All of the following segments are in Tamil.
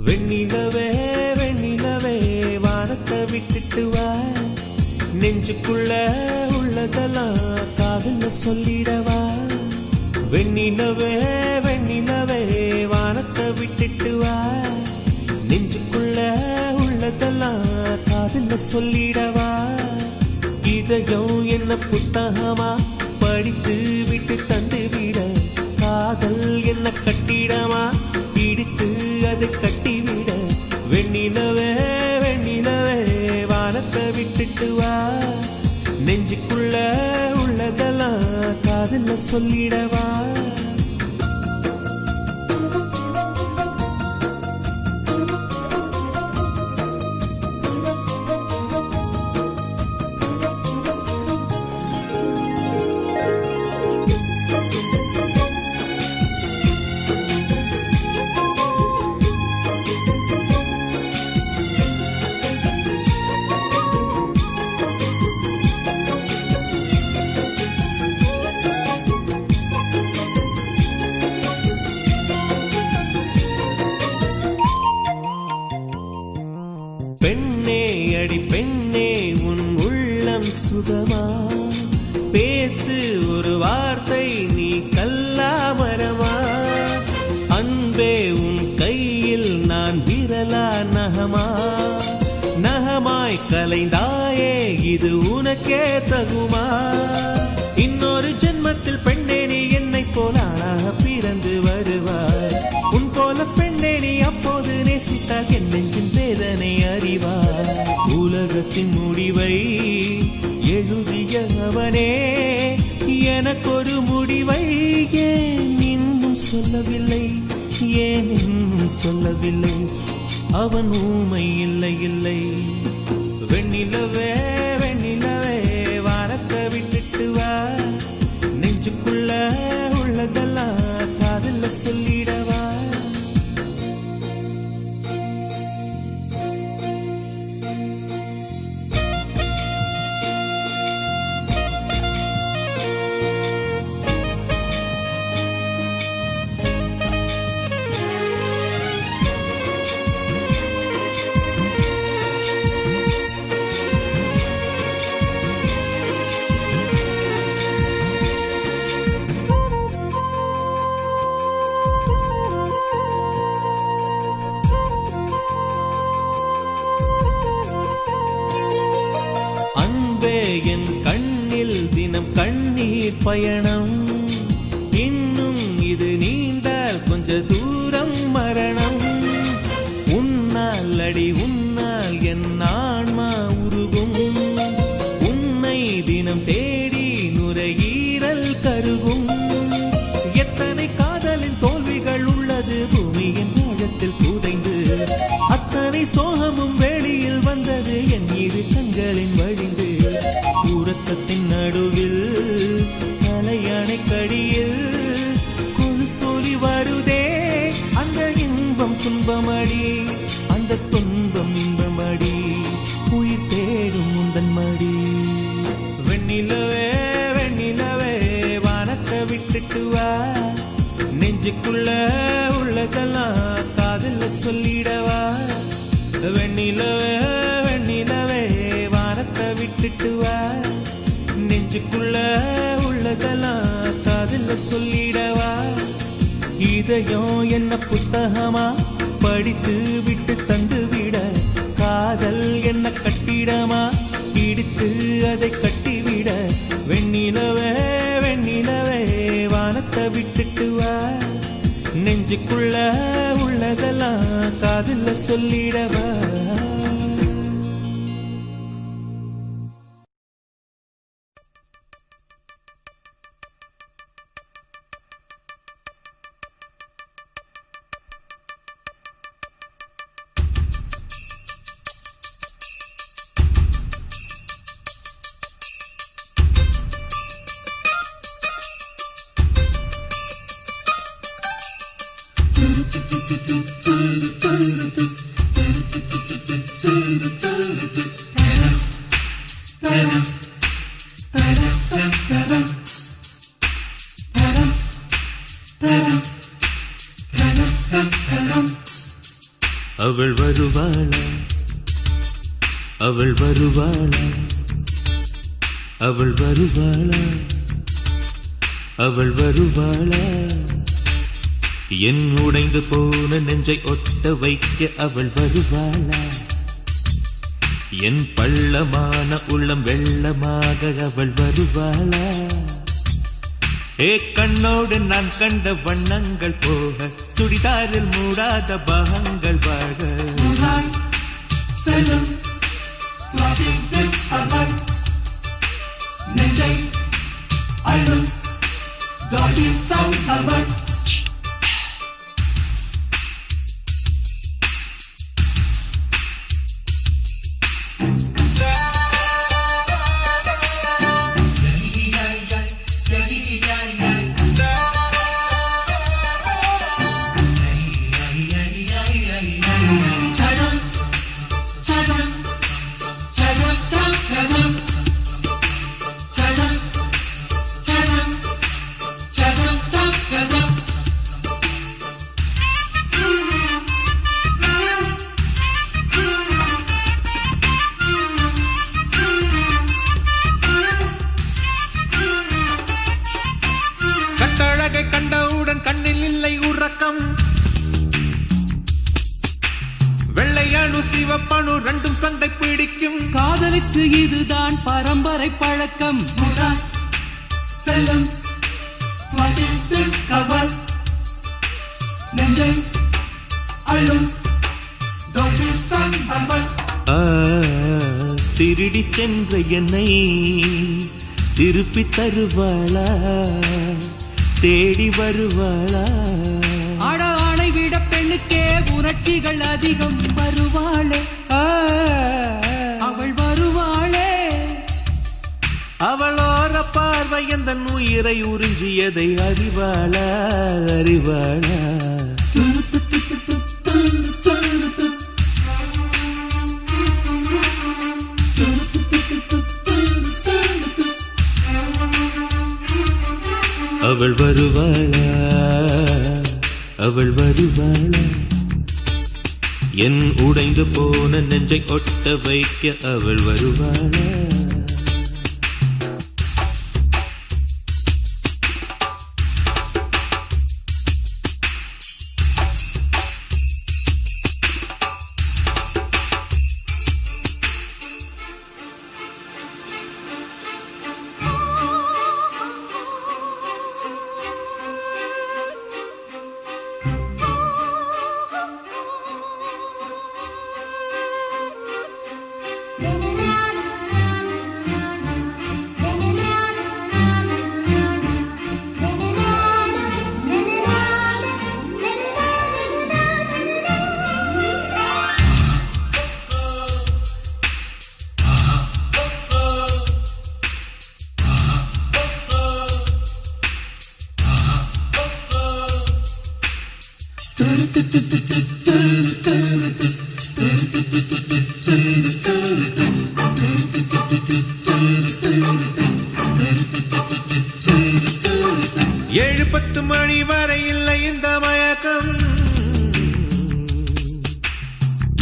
வெண்ணிலவே வெண்ணிலவே வானத்தை விட்டுட்டு வா, நெஞ்சுக்குள்ள உள்ளதெல்லாம் காதல்ல சொல்லிடவா. வெண்ணிலவே வெண்ணிலவே வானத்தை விட்டுட்டு வா, நெஞ்சுக்குள்ள உள்ளதெல்லாம் காதல்ல சொல்லிடவா. இதயம் என்ன புத்தகமா படித்து விட்டு தந்து விட, காதல் என்ன கட்டிடமா இடித்து அது கட்டிவிட. வெண்ணிலவே வெண்ணிலவே வானத்தை விட்டுட்டு வா, நெஞ்சுக்குள்ள உள்ளதெல்லாம் காதல்ல சொல்லிடவா. பெண்ணே அடி பெண்ணே உன் உள்ளம் சுகமா, பேசு ஒரு வார்த்தை நீ கல்லாமரமா. அன்பே உன் கையில் நான் விரலா நகமா, நகமாய் கலைந்தாயே இது உனக்கே தகுமா. இன்னொரு ஜென்மத்தில் பெண்ணே நீ என்னை போல ஆளாக பிறந்து வருவாய். உன் போல பெண்ணே நீ அப்போது நேசித்தால் என் நெஞ்சின் வேதனை அறிவார். உலகத்தின் முடிவை எழுதிய அவனே எனக்கொரு முடிவை ஏன் இன்னும் சொல்லவில்லை, ஏன் இன்னும் சொல்லவில்லை. அவன் ஊமை இல்லை இல்லை. வெண்ணிலவே வெண்ணிலவே வானத்தை விட்டுட்டு வா, நெஞ்சுக்குள்ள உள்ளதெல்லாம் காதல்ல சொல்லிடவா. என் கண்ணில் தினம் கண்ணீர் பயணம், இன்னும் இது நீண்டால் கொஞ்ச தூரம் மரணம். உன்னால் அடி உன்னால் என் ஆன்மா உருகும், உன்னை தினம் தேடி நுரையீரல் கருகும். எத்தனை காதலின் தோல்விகள் உள்ளது பூமியின் ஆழத்தில் புதைந்து, அத்தனை சோகமும் வெளியில் வந்தது என் இரு கண்களின் வழிந்து. உறக்கத்தின் நடுவில் தலையணை கடியில் கொலுசொலி வருதே, அந்த இன்பம் துன்பமடி அந்த துன்பம் இன்பமடி, உயிர் தேடும் முந்தன் மடி. வெண்ணிலவே வெண்ணிலவே வானத்தை விட்டுட்டு வா, நெஞ்சுக்குள்ள உள்ளதெல்லாம் காதல்ல சொல்லிடவா. வெண்ணிலவே வெண்ணிலவே வானத்தை விட்டுட்டு வா, நெஞ்சுக்குள்ள உள்ளதெல்லாம் காதல்ல சொல்லிடவா. இதயம் என்ன புத்தகமா படித்து விட்டு தந்து விட, காதல் என்ன கட்டிடமா இடித்து அதை கட்டிவிட. வெண்ணிலவே வெண்ணிலவே வானத்தை விட்டுட்டு வா, நெஞ்சுக்குள்ள உள்ளதெல்லாம் காதல்ல சொல்லிடவா. அவள் வருவாளா அவள் வருவாளா அவள் வருவாளா அவள் வருவாளா என் உடைந்து போன நெஞ்சை ஒட்ட வைக்க அவள் வருவாளா என் பள்ளமான உள்ளம் வெள்ளமாக அவள் வருவாளா ஏ கண்ணோடு நான் கண்ட வண்ணங்கள் போக சுடிதாரில் மூடாத பாகங்கள் வாழ செல்லும் நெஞ்சை அழும் டாடி சவுண்ட் அவள் கண்டவுடன் கண்ணில் இல்லை உறக்கம் வெள்ளையணு சிவப்பணு ரெண்டும் சண்டை பிடிக்கும் காதலுக்கு இதுதான் பரம்பரை பழக்கம் செல்லும் நெஞ்சை அழும் திருடி சென்ற என்னை திருப்பி தருவாளா தேடி வருவாளா அட ஆணை விட பெண்ணுக்கே உணர்ச்சிகள் அதிகம் வருவாளே அவள் வருவாளே அவளோர பார்வை எந்த உயிரை உறிஞ்சியதை அறிவாளா அறிவாளா அவள் வருவாளா அவள் வருவாளா என் உடைந்து போன நெஞ்சை ஒட்ட வைக்க அவள் வருவாளா ஏழு 10 மணி வரை இல்லை இந்த மயக்கம்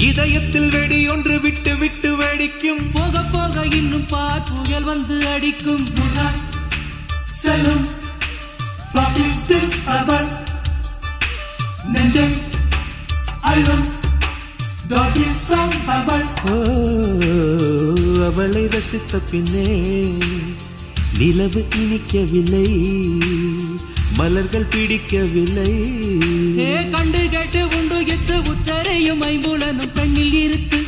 இதயத்தில் வெடி ஒன்று விட்டு விட்டு வெடிக்கும் போக போக இன்னும் பார் புயல் வந்து அடிக்கும் செல்லும் நெஞ்சை அழும் அவளை ரசித்த பின்னே நிலவு இனிக்கவில்லை மலர்கள் பிடிக்கவில்லை கண்டு கேட்டு உண்டு எட்டு உத்தரையும் ஐம்புலனும் பெண்ணில் இருக்கு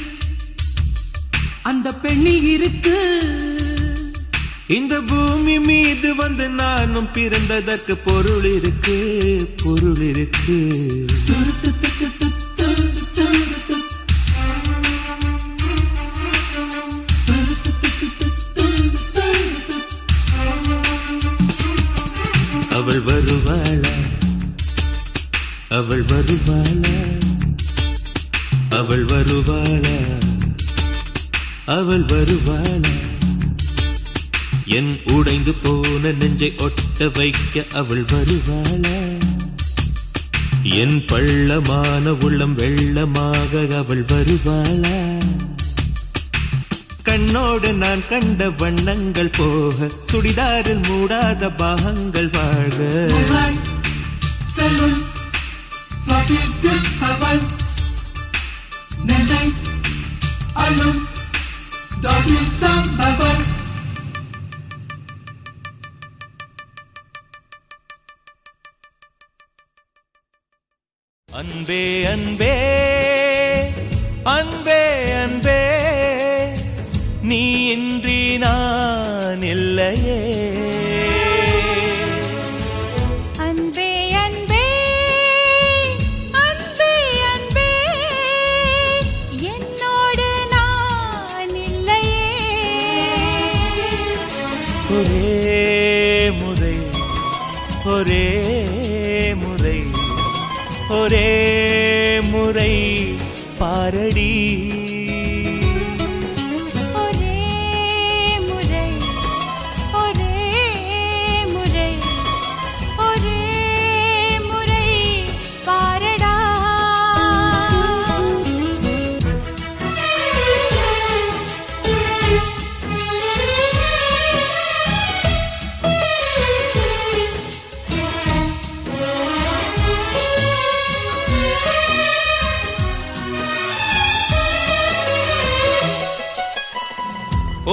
அந்த பெண்ணில் இருக்கு இந்த பூமி மீது வந்து நானும் பிறந்ததற்கு பொருள் இருக்கு பொருள் இருக்கு அவள் வருவாளா அவள் வருவாளா அவள் வருவாளா அவள் வருவாளா என் உடைந்து போன நெஞ்சை ஒட்ட வைக்க அவள் வருவாளா என் பள்ளமான உள்ளம் வெள்ளமாக அவள் வருவாளா? கண்ணோடு நான் கண்ட வண்ணங்கள் போக சுடிதாரில் மூடாத பாகங்கள் வாழ. அன்பே அன்பே அன்பே அன்பே நீ இன்றி நான் இல்லையே. அன்பே அன்பே அன்பே அன்பே என்னோடு நான் இல்லையே. ஒரே முறை ஒரே முறை ஒரே முறை பாரடி. ஒரே முறை ஒரே முறை ஒரே முறை பாரடா.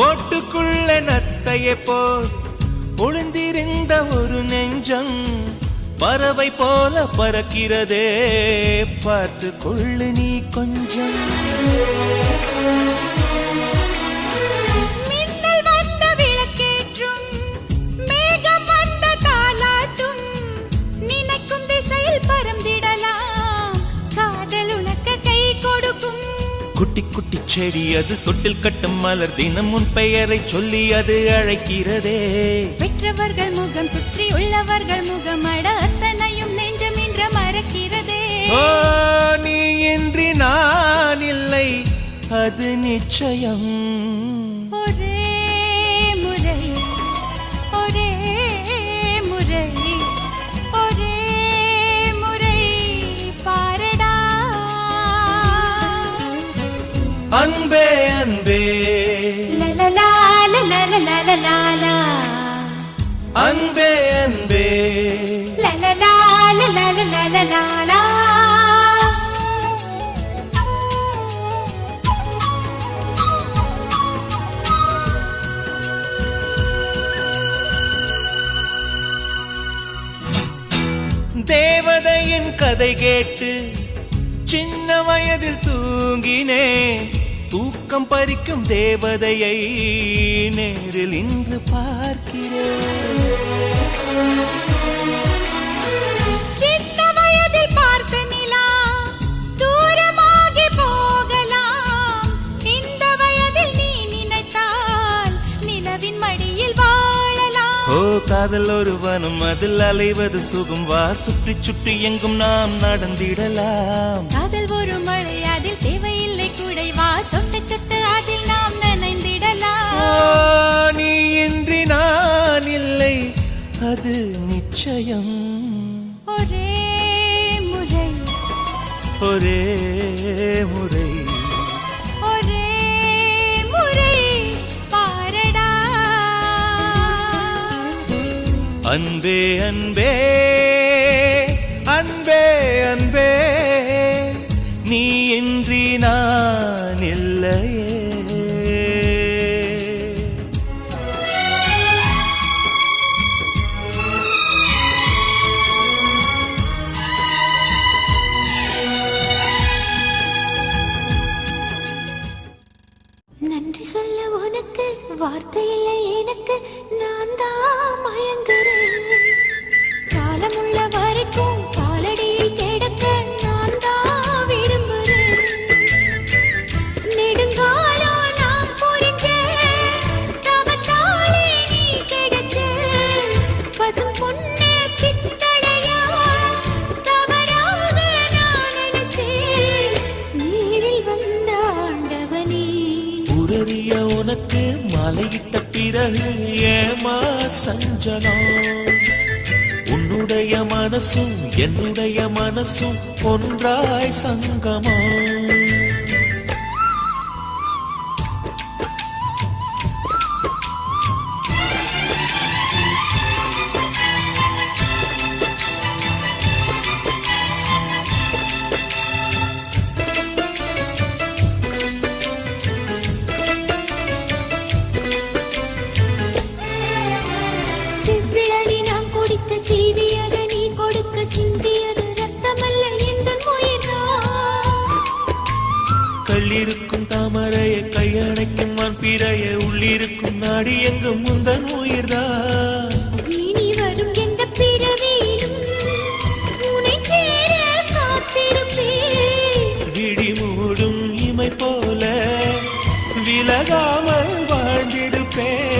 ஓட்டுக்குள்ள நத்தையை போல் ஒளிந்திருந்த ஒரு நெஞ்சம் பறவை போல பறக்கிறதே, பார்த்து கொள்ளு நீ கொஞ்சம். மின்னல் வந்த விளக்கேற்றும் மேகம் வந்த தாலாட்டும் நினைக்கும் திசையில் பறந்திடலாம், காதல் உனக்கு கை கொடுக்கும். குட்டி குட்டி செடி அது தொட்டில் கட்டும் மலர் தினம் உன் பெயரை சொல்லி அது அழைக்கிறதே. பெற்றவர்கள் முகம் சுற்றி உள்ளவர்கள் முகம் அட அத்தனையும் நெஞ்சம் என்ற மறக்கிறதே. ஓ நீ இன்றி நான் இல்லை அது நிச்சயம். ஒரே முறை ஒரே முறை ஒரே முறை பாரடா. அன்பே அன்பே லலலா லலலா லலலா அன்பே அன்பே லலலா லலலா லலலா. தேவதையின் கதை கேட்டு சின்ன வயதில் தூங்கினேன், தூக்கம் பறிக்கும் தேவதையை நேரில் இன்று பார்க்கிறேன். சின்ன வயதில் பார்த்த நிலா தூரமாகி போகலாம், இந்த வயதில் நீ நினைத்தால் நிலவின் மடியில் வாழலாம். ஓ காதல் ஒரு வனம் அதில் அலைவது சுகம், வா சுற்றி சுற்றி எங்கும் நாம் நடந்திடலாம். காதல் ஒரு மழை அதில் தேவையில்லை குடை, வா சொட்ட சொட்ட அதில் நாம் நனைந்திடலாம். ஓ நீ இன்றி நான் இல்லை அது நிச்சயம். ஒரே முறை ஒரே முறை ஒரே முறை பாரடா. அன்பே அன்பே அன்பே அன்பே நீ இன்றி நான் இல்லையே. நன்றி சொல்ல உனக்கு வார்த்தை இல்லை எனக்கு, நான் தான் மயங்குறேன். காலமுள்ள வரைக்கும் காலடியில் கிடக்க நான் தான் விரும்புறேன். நெடுங்காலம் நான் புரிஞ்ச தவத்தாலே நீ கிடைச்ச பசும் பொண்ணு பித்தளையா தவறாக நான் நினைச்சேன். நீரில் வந்த ஆண்டவனே உரிய உனக்கு மாலையிட்ட பிறகு ஏமா சஞ்சலம், உன்னுடைய உன்னுடைய மனசும் என்னுடைய மனசும் ஒன்றாய் சங்கமா கள்ளிருக்கும் தாமரையை கையணைக்கும் வான்பிறையை உள்ளிருக்கும் நாடி எங்கும் முந்தன் உயிர்தான் இனி வரும் எந்த பிறவியிலும் உன்னை சேர காத்திருப்பேன் விழி மூடும் இமை போல விலகாமல் வாழ்ந்திருப்பேன்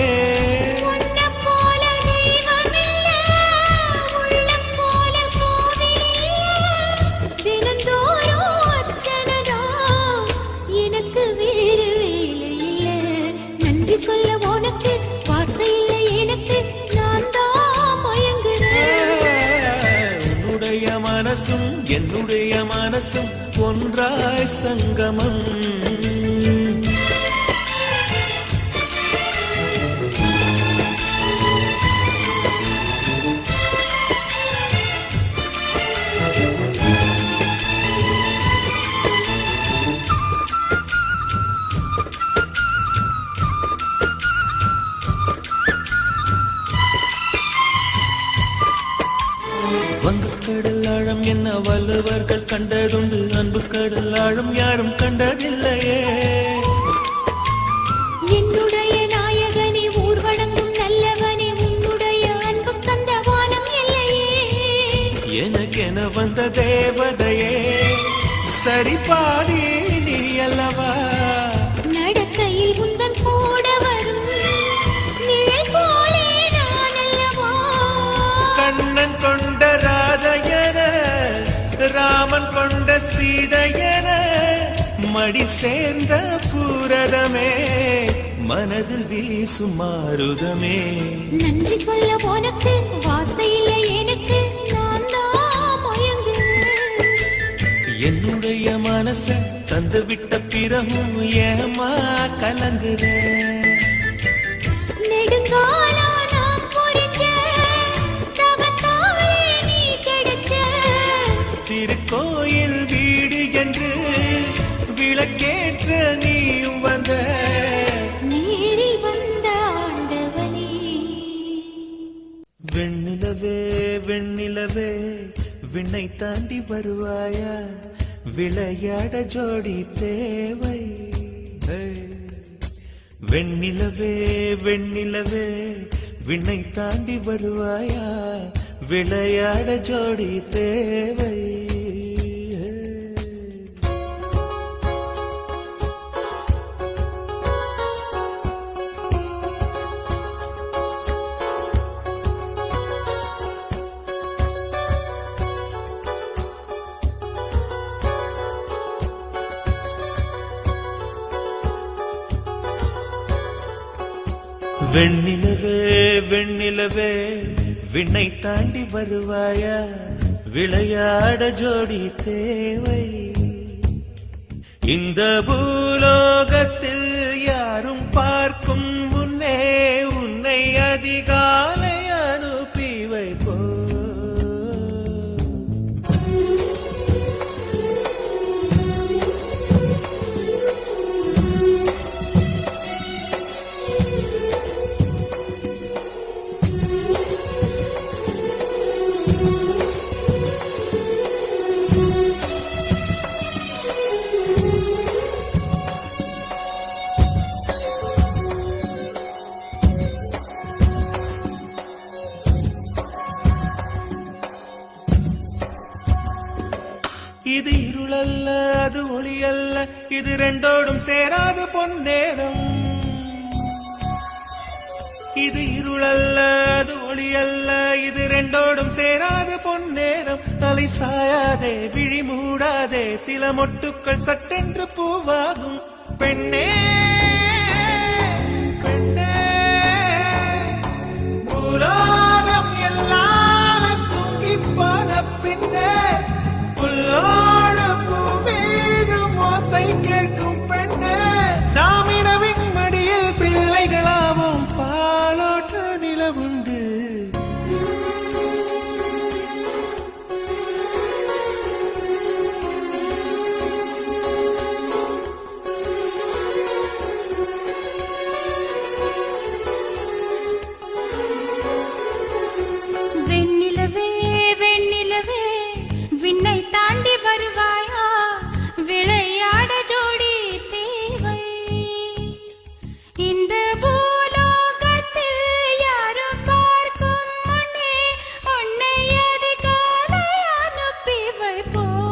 சொல்ல உனக்கு வார்த்தை இல்லை எனக்கு நான் தான் மயங்குறேன் உன்னுடைய மனசும் என்னுடைய மனசும் ஒன்றாய் சங்கமம் வங்கக்கடல் ஆழம் என்ன வள்ளுவர்கள் கண்டதுண்டு அன்பு கடல் ஆழம் யாரும் கண்டதில்லையே என்னுடைய நாயகனே ஊர் வணங்கும் நல்லவனே உன்னுடைய அன்பு தந்த வானம் இல்லையே எனக்கென வந்த தேவதையே சரி பாதி நீ அல்லவா நடக்கையில் உந்தன் கூட வரும் நிழல் போலே நான் அல்லவா கண்ணன் கொண்ட ராதையன ராமன் கொண்ட சீதையன மடி சேர்ந்த பூரதமே மனதில் வீசும் மாருதமே நன்றி சொல்ல உனக்கு வார்த்தை இல்லை எனக்கு நான் தான் மயங்குறேன் என்னுடைய மனச தந்து விட்ட பிறகும் ஏமா கலங்குறேன் நெடுங்காலா நான் பொறிச்ச தவத்தாலே நீ கிடைச்ச திருக்கோயில் வீடு என்று விளக்கேற்ற நீயும் வந்த நேரில் வந்த ஆண்டவனே வெண்ணிலவே வெண்ணிலவே விண்ணை தாண்டி வருவாயா விளையாட ஜோடி தேவை வெண்ணிலவே வெண்ணிலவே விண்ணை தாண்டி வருவாயா விளையாட ஜோடி தேவை வெண்ணிலவே வெண்ணிலவே விண்ணை தாண்டி வருவாயா விளையாட ஜோடி தேவை இந்த பூலோகத்தில் யாரும் பார்க்கும் முன்னே உன்னை அதிகாலை அனுப்பி வைப்போ இது இருளல்ல அது ஒளியல்ல இது ரெண்டோடும் சேராத பொன்னேரம் இது இருளல்ல அது ஒளியல்ல இது ரெண்டோடும் சேராத பொன்னேரம் தலை சாயாதே விழி மூடாதே சில மொட்டுக்கள் சட்டென்று பூவாகும் பெண்ணே பெண்ணே பூலோகம் எல்லாம் தூங்கி பின்னே புல்லோட பூவீடும் ஓசை கேட்கும் பெண்ணே நாம் இரவின் மடியில் பிள்ளைகளாவும் பாலோட்ட நிலவுண்டு வெண்ணிலவே வெண்ணிலவே விண்ணை தாண்டி வருவாயா விளையாட ஜோடி தேவை இந்த பூலோகத்தில் யாரும் பார்க்கும் முன்னே உன்னை அதிகாலை அனுப்பி வைப்போம்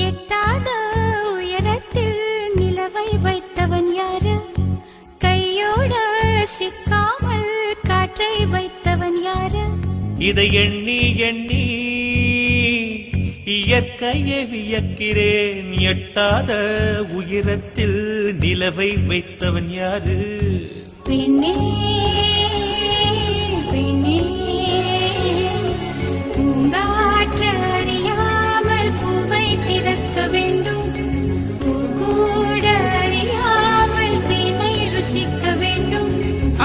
எட்டாத உயரத்தில் நிலவை வைத்தவன் யாரு கையோட சிக்காமல் காற்றை வைத்தவன் யாரு இதை எண்ணி எண்ணி இயற்கையை வியக்கிறேன் எட்டாத உயரத்தில் நிலவை வைத்தவன் யாரு பெண்ணே பெண்ணே பூங்காற்று அறியாமல் பூவை திறக்க வேண்டும் பூக்கூட அறியாமல் தேனை ருசிக்க வேண்டும்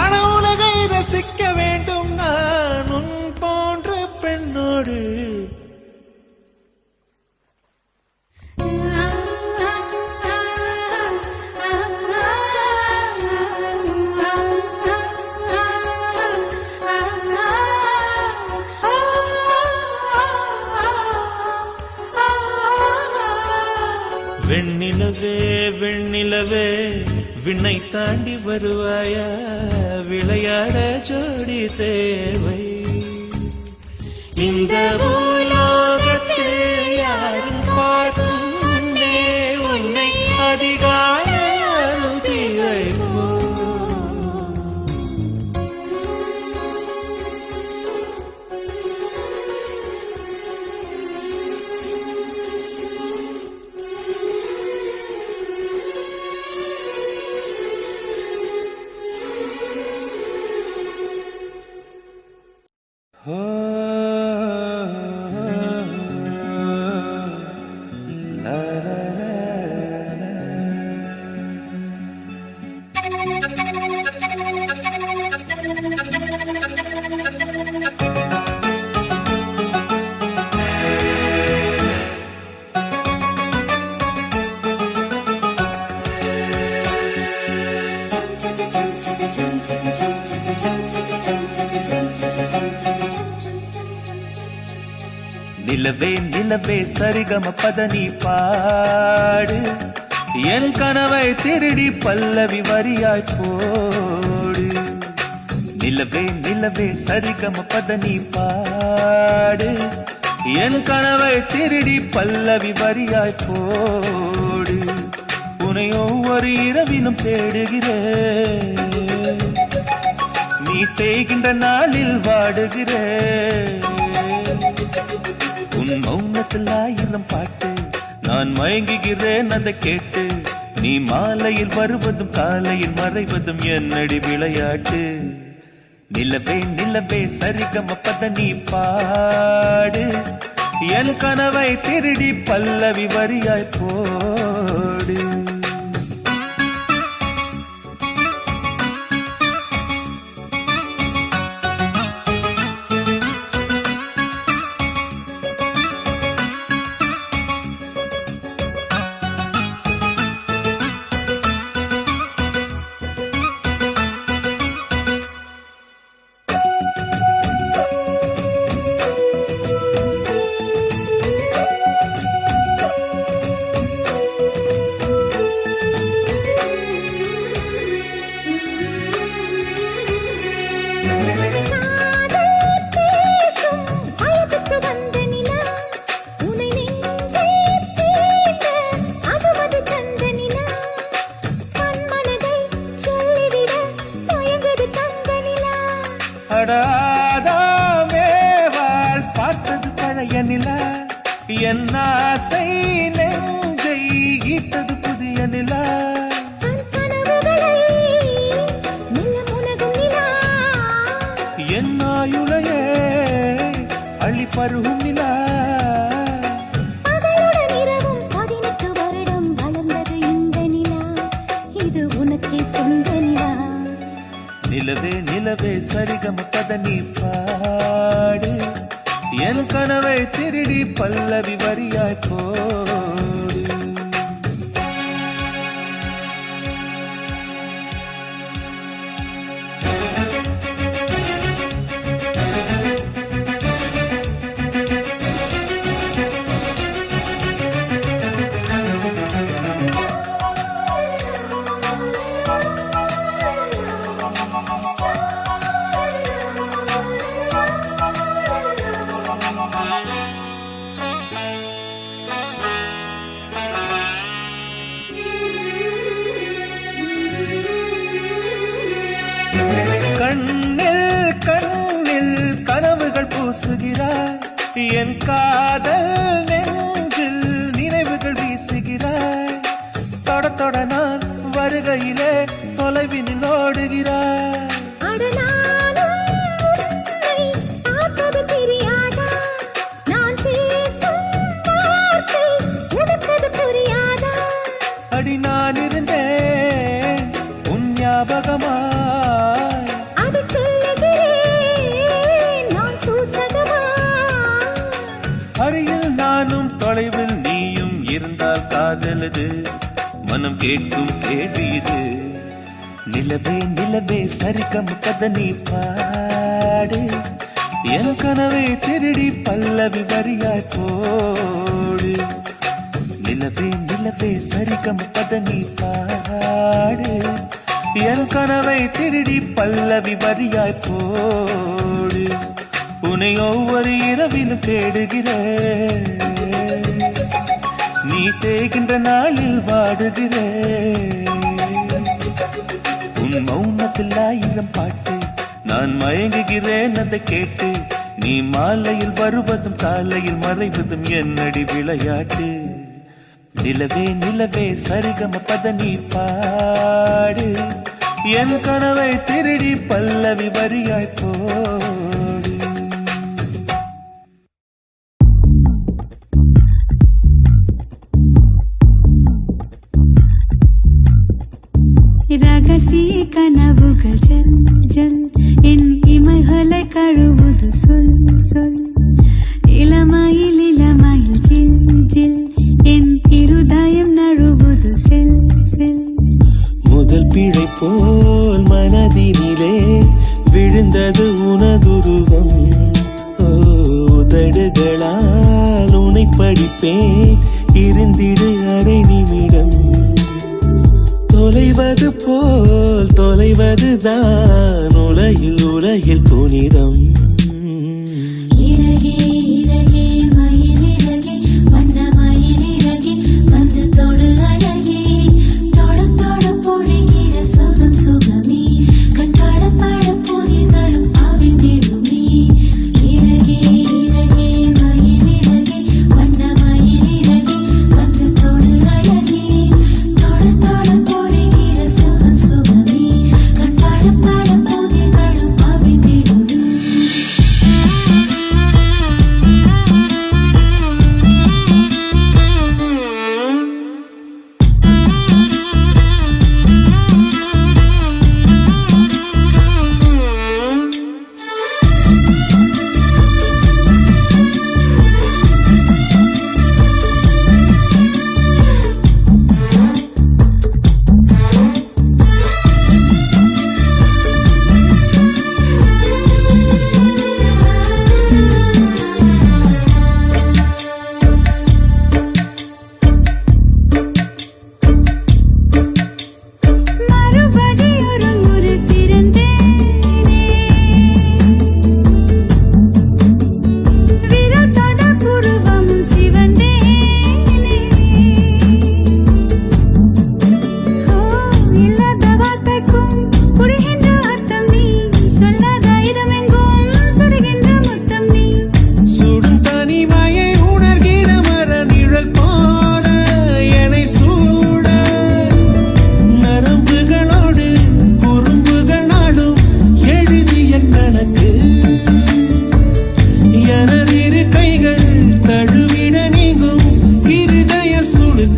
அன உலகை ரசிக்க வேண்டும் நான் உன் போன்ற பெண்ணோடு வெண்ணிலவே வெண்ணிலவே விண்ணை தாண்டி வருவாயா விளையாட ஜோடி தேவை இந்த பூலோகத்தில் யாரும் பார்க்கும் முன்னே உன்னை அதிகாலை அனுப்பி வைப்போம் நிலவே நிலவே சரிகம பதனி பாடு என் கனவை திருடி பல்லவி வரியாய் போடு நிலவே நிலவே சரிகம பதனி பாடு என் கனவை திருடி பல்லவி வரியாய் போடு உன்னை ஒவ்வொரு இரவிலும் தேடுகிறேன் நீ தேய்கின்ற நாளில் வாடுகிறேன் உன் மௌனத்தில் ஆயிரம் பாட்டு நான் மயங்குகிறேன் அதை கேட்டு நீ மாலையில் வருவதும் காலையில் மறைவதும் என்னடி விளையாட்டு நிலவே நிலவே சரிகம பதனி பாடு என் கனவை திருடி பல்லவி வரியாய் போடு என் ஆசை நெஞ்சை ஈட்டது புதிய நிலா. என் ஆயுளையே அள்ளி பருகும் நிலா. நிலவே நிலவே சரிகம பதனி பாடு. என் கனவை திருடி பல்லவி வரியாய் போடு. கண்ணில் கண்ணில் கனவுகள் பூசுகிறாய். என் காதல் நெஞ்சில் நினைவுகள் வீசுகிறாய். தொட தொட நான் வருகையிலே தொலைவினில் ஓடுகிறாய். அடி நான் இருந்தேன் உன் ஞாபகமா. அருகில் நானும் தொலைவில் நீயும் இருந்தால் காதலது மனம் கேட்கும் கேள்வி இது. நிலவே நிலவே சரிகம் கதனி பாடு. என் கனவை திருடி பல்லவி வரியாய் போடு. நிலவே நிலவே சரிகம் கதனி பாடு. என் கனவை திருடி பல்லவி வரியாய் போடு. உன்னை ஒவ்வொரு இரவிலும் தேடுகிறேன். நீ தேகின்ற நாளில் வாடுகிறேன். உன் மௌனத்தில் 1000 பாட்டு நான் மயங்குகிறேன் அதை கேட்டு. நீ மாலையில் வருவதும் காலையில் மறைவதும் என்னடி விளையாட்டு. நிலவே நிலவே சரிகம பதனி பாடு. என் கனவை திருடி பல்லவி வரியாய் போடு. ரகசிய கனவுகள் ஜல் ஜல் என் இமைகளை கழுவுது சொல் சொல். இளமையில் இளமையில் ஜில் ஜில் என் இருதயம் நழுவுது செல் செல். முதல் பிழை போல் மனதினிலே விழுந்தது உனதுருவம். உதடுகளால் உனை படிப்பேன் இருந்திடு அரை நிமிடம். தொலைவது போல் தொலைவதுதான் உலகில் உலகில் புனிதம்.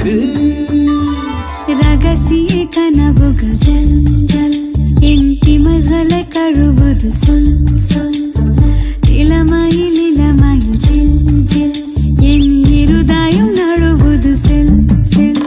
இது ரகசிய கனவுகள் ஜல் ஜல் என் திமைகளை கழுவது சொல் சொல் இளமையில் இளமையில் ஜில் ஜில் என் இருதாயம் நழுவுது செல் செல்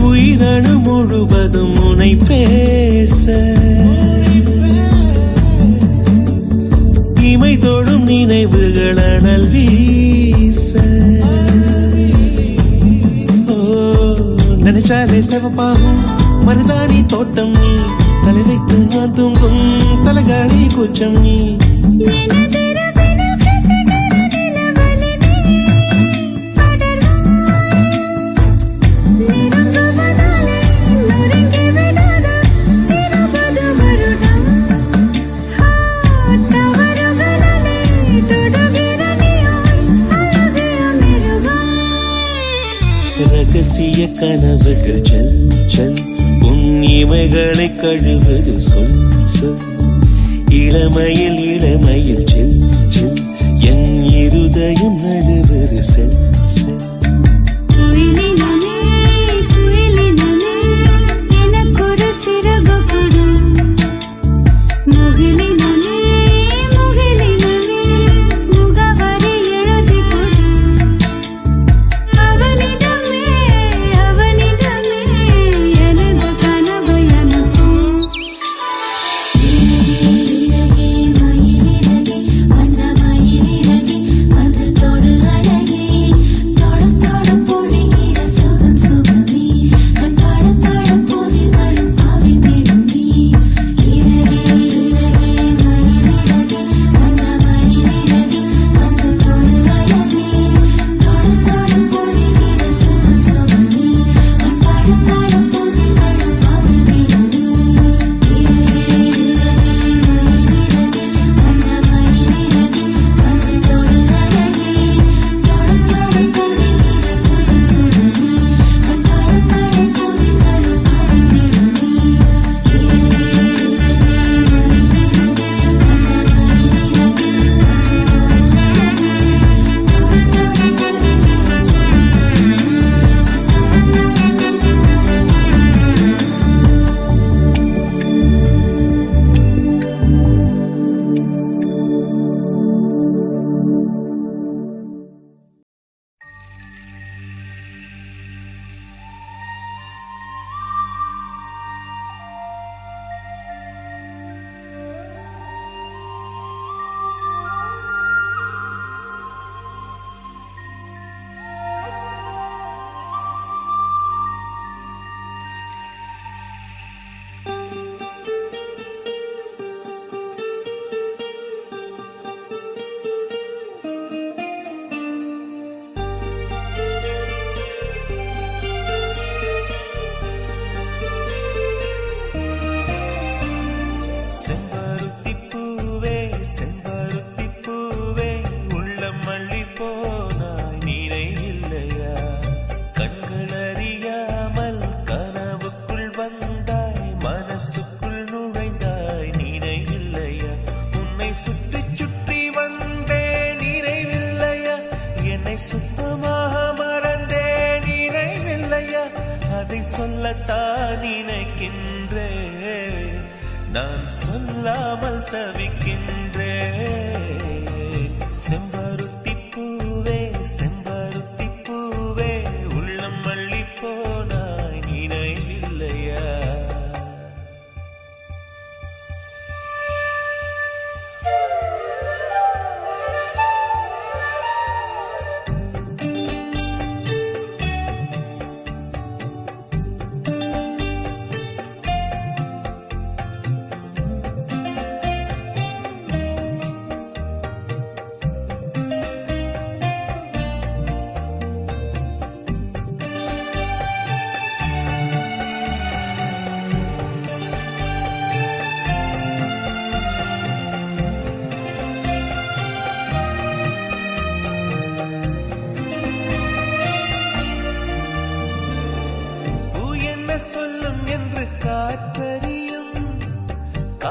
உயிரணு முழுவதும் உனை பேச இமை தொடும் நினைவுகள் அனல் வீச ஓ, நினைச்சாலே செவப்பாகும் மருதாணி தோட்டம் நீ தலை வைத்து நான் தூங்கும் தலகாணி கூச்சம் நீ ரகசிய கனவுகள் ஜல் ஜல் உன் இமைகளை கழுவது சொல் சொல் இளமையில் இளமையில் ஜில் ஜில் என் இருதயம் நழுவது செல் செல் செம்பருத்தி பூவே செம்பருத்தி பூவே உள்ளம் மல்லி போனாய் நினைவில்லையா கண்கள் அறியாமல் கனவுக்குள் வந்தாய் மனசுக்குள் நுழைந்தாய் நினைவில்லையா உன்னை சுற்றி சுற்றி வந்தே நினைவில்லையா என்னை சுத்தமாக மறந்தே நினைவில்லையா அதை சொல்லத்தான் நினைக்கின்றேன் நான் சொல்லாமல் தவிக்கின்றேன் செம்பருத்தி பூவே செம்பருத்தி பூவே உள்ளம் மல்லி போனாய் நினைவில்லையா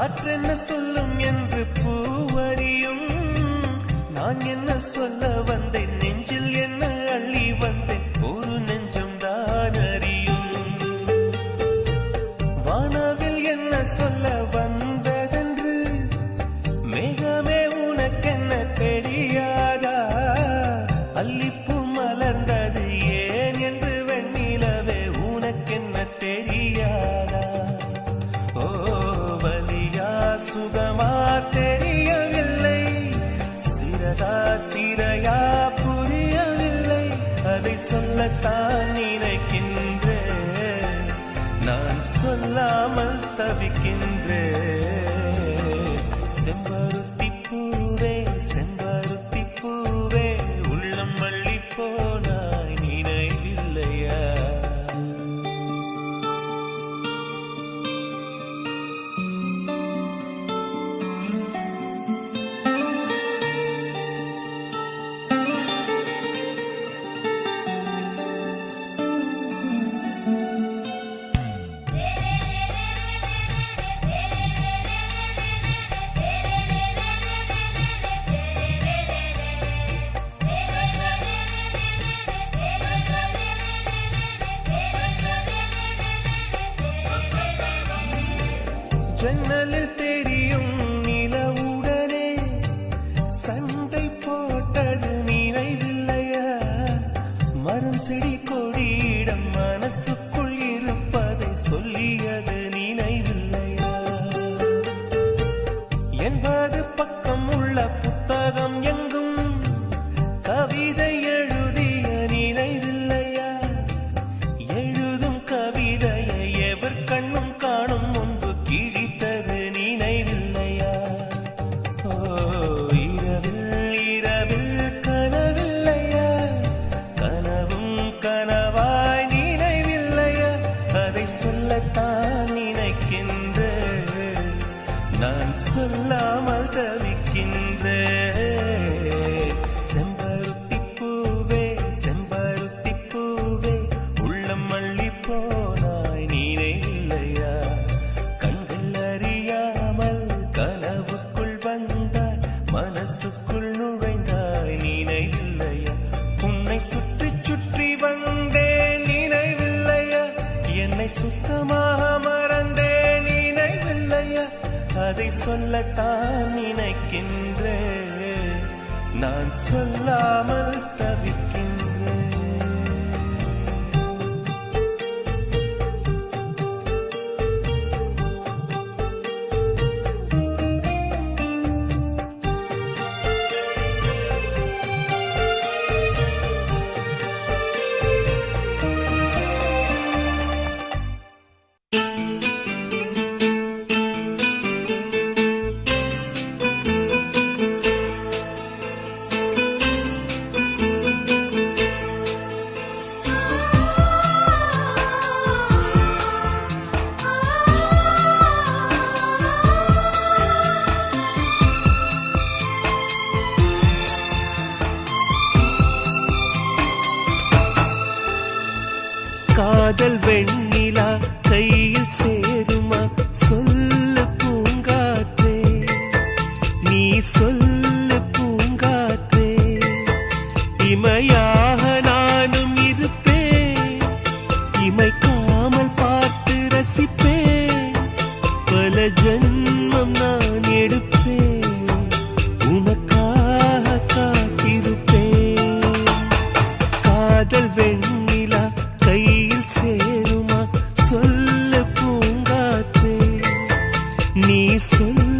காற்றென்ன சொல்லும் என்று பூவறியும். நான் என்ன சொல்ல வந்தேன், நெஞ்சில் என்ன அள்ளி வந்தேன், ஒரு நெஞ்சம் தான் அறியும். வானவில் என்ன சொல்ல வந்ததென்று மேகமே உனக்கென்ன தெரியாதா? அல்லிப்பூ மலர்ந்தது ஏன் என்று வெண்ணிலவே உனக்கென்ன தெரியாதா? ஓ வலியா சுகமா தெரியவில்லை, சிறதா சிறையா புரியவில்லை. அதை சொல்லத்தான் நினைக்கின்றேன், நான் சொல்லாமல் தவிக்கின்றேன். செம்பருத்தி பூவே செம்பருத்தி பூவே, உள்ளம் மல்லி போனாய் நினைவில்லையா? ஜன்னலில் தெரியும் நிலவுடனே சண்டை போட்டது நினைவில்லையா? மரம் செடி கொடியிடம் மனசுக்குள் இருப்பதை சொல்லியது நினைவில்லையா? 80 பக்கம் உள்ள புத்தகம் எங்கும் கவிதை எழுதிய நினைவில்லையா? எழுதும் கவிதையை எவர் கண்ணும் காணும் முன்பு கிழித்தது நினைவில்லையா? ஓ இரவில் இரவில் கனவில்லையா? கனவும் கனவாய் நினைவில்லையா? அதை சொல்லத்தான் நினைக்கின்றேன், நான் சொல்லாமல் தவிக்கின்றேன். செம்பருத்தி பூவே செம்பருத்தி பூவே, உள்ளம் மல்லி போனாய் நினைவில்லையா? கண்கள் அறியாமல் கனவுக்குள் வந்தாய், மனசுக்குள் நுழைந்தாய் நினைவில்லையா? உன்னை சுற்றி சுற்றி வந்தேன் நினைவில்லையா? என்னை சுத்தமாக மறந்தேன் நினைவில்லையா? அதை சொல்லத்தான் நினைக்கின்றேன், நான் சொல்லாமல் தவிக்கின்றேன். காதல் வெண்ணிலா கையில் சேருமா? சொல்லு பூங்காற்றே, நீ சொல்லு பூங்காற்றே. இமையாக நானும் இருப்பேன், இமைக்காமல் பார்த்து ரசிப்பேன். பல ஜன்மம் நான் எடுப்பேன், உனக்காக காத்திருப்பேன். காதல் வெண்ணிலா கையில் சேருமா? சொல்லு பூங்காற்றே, நீ சொல்லு